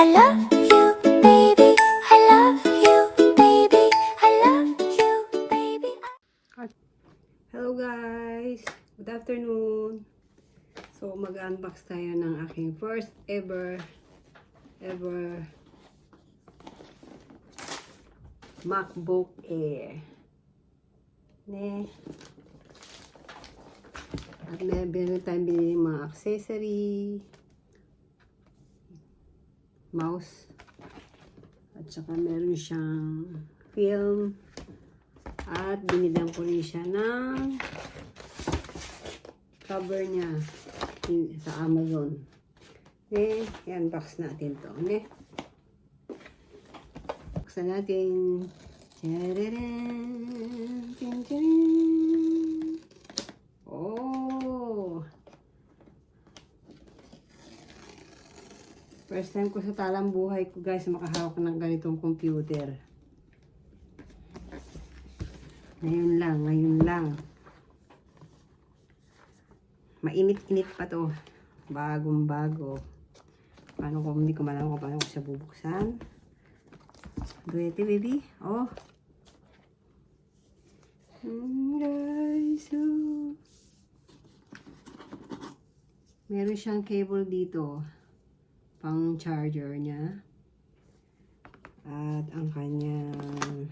I love you, baby. I love you, baby. I love you, baby. Hello guys! Good afternoon! So mag-unbox tayo ng aking first ever MacBook Air. At meron tayong binili mga accessory, mouse, at saka meron siyang film, at binilang ko rin siya ng cover niya sa Amazon. I-unbox natin to. Buksan natin. Oh! First time ko sa talang buhay ko guys makahawak ng ganitong computer. Ngayon lang. Mainit-init pa to. Bagong-bago. Paano kung hindi ko malaman kung paano ko siya bubuksan. Duwete, baby. Oh. Guys, oh. Meron siyang cable dito. Pang charger niya. At ang kanyang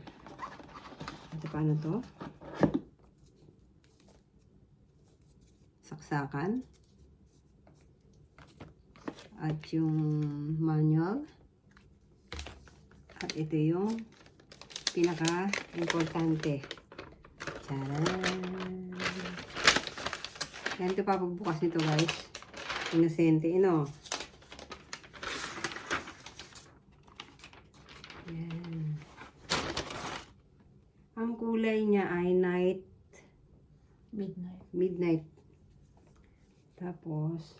paano to? Saksakan. At yung manual. At ito yung pinaka-importante. Charan! Yan ito papabukas nito guys. Inosente, Yan. Ang kulay niya ay midnight. Tapos,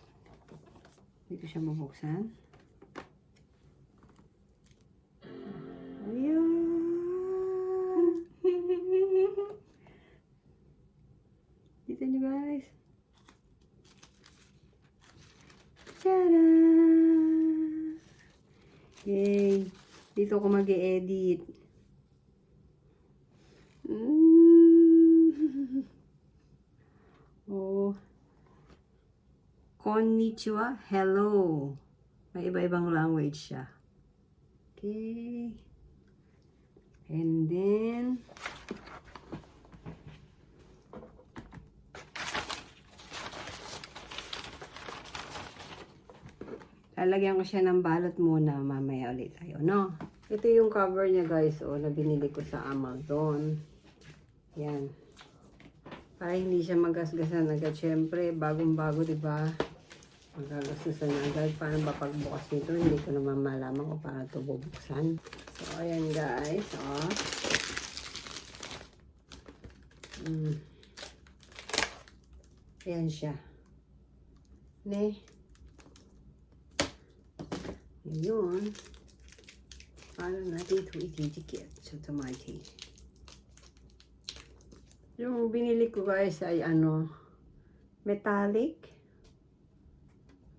dito siya mabuksan. Ayan. Dito nyo guys. Tada! Yay! Dito ako mag-e-edit. Oh. Konnichiwa, hello. May iba-ibang language siya. Okay. And then lalagyan ko siya ng balot muna, mamaya ulit tayo, no? Ito yung cover niya guys, na binili ko sa Amazon. Yan. Para hindi siya magasgasan agad. Syempre, bagong-bago, diba? Magagasgasan na agad. Paano ba pagbukas nito? Hindi ko naman malaman kung paano ito bubuksan. So, ayan guys, Ayan siya. Ayun. Paano natin ito itidikit sa tomato? Yung binili ko guys ay metallic.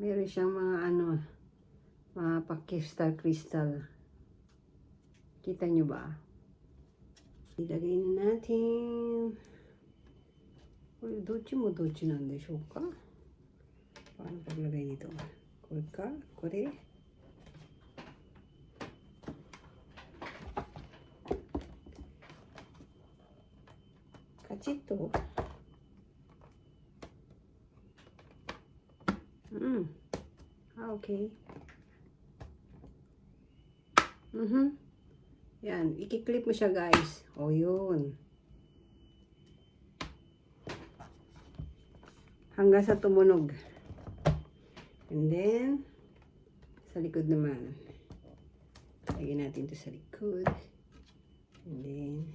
Meron siyang mga mga pa-crystal. Kita nyo ba? Ilagay na natin. Dochiなんでしょうか? Paano paglagay nito? Kore? Kachito. Okay. Yan, i-clip mo siya guys. Yun. Hanggang sa tumunog. And then, sa likod naman. Lagyan natin ito sa likod. And then,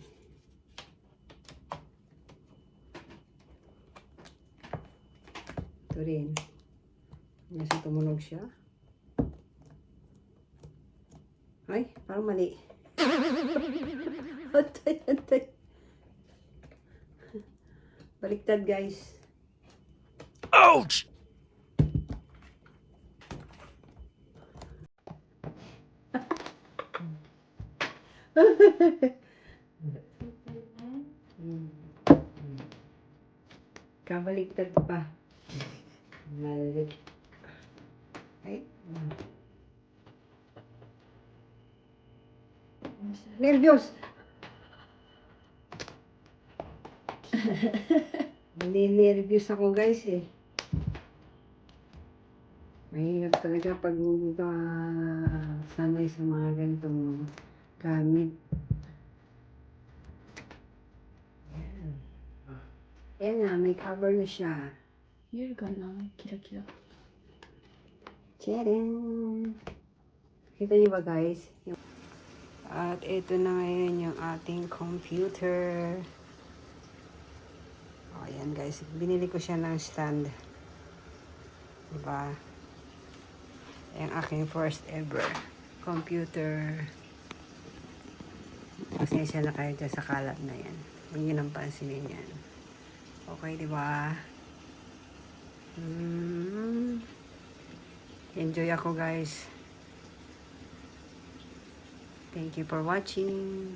ito rin. Hanggang sa tumunog siya. Ay, parang mali. Antay. Baliktad guys. Ouch! Kabaliktad pa. Mali. Ay. Nervyos! Nervyos ako guys eh. Mahirap talaga pag sanay sa mga ganitong gamit. Yan na, may cover na siya. 見えるかなキラキラ。 Tcharam! Kita niyo ba guys? At ito na ngayon yung ating computer. O yan guys, binili ko siya ng stand. Diba? Yung aking first ever computer. Pasensya na kayo dyan sa kalat na yan. Huwag nyo nang pansinin yan. Okay, diba? Enjoy ako guys. Thank you for watching.